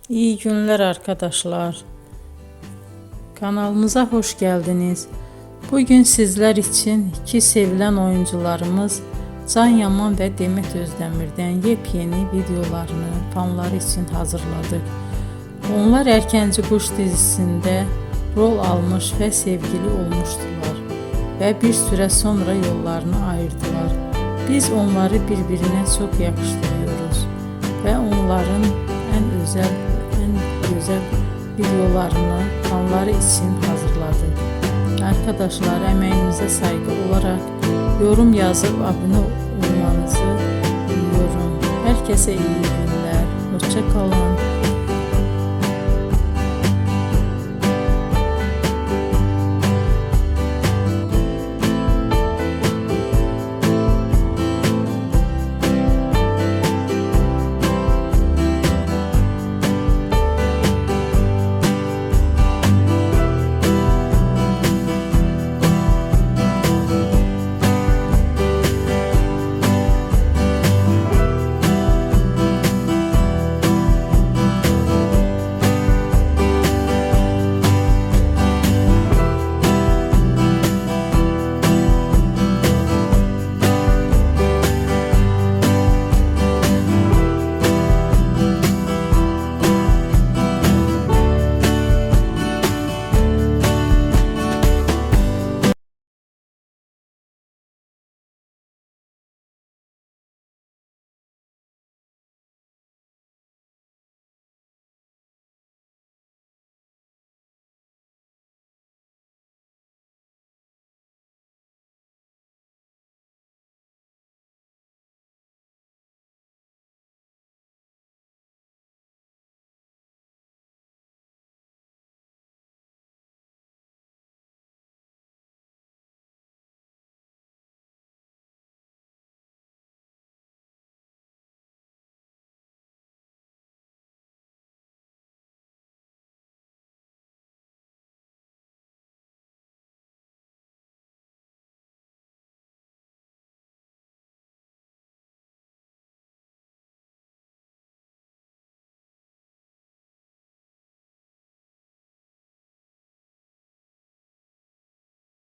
İyi günler arkadaşlar. Kanalımıza hoş geldiniz. Bugün sizler için iki sevilen oyuncularımız Can Yaman ve Demet Özdemir'den yepyeni videolarını fanları için hazırladık. Onlar Erkenci Kuş dizisinde rol almış ve sevgili olmuştular ve bir süre sonra yollarını ayırdılar. Biz onları birbirine çok yakıştırıyoruz ve onların en güzel videolarını fanları için hazırladık. Arkadaşlar, emeğinize saygı olarak yorum yazıp abone olmanızı diliyorum. Herkese iyi günler. Hoşça kalın.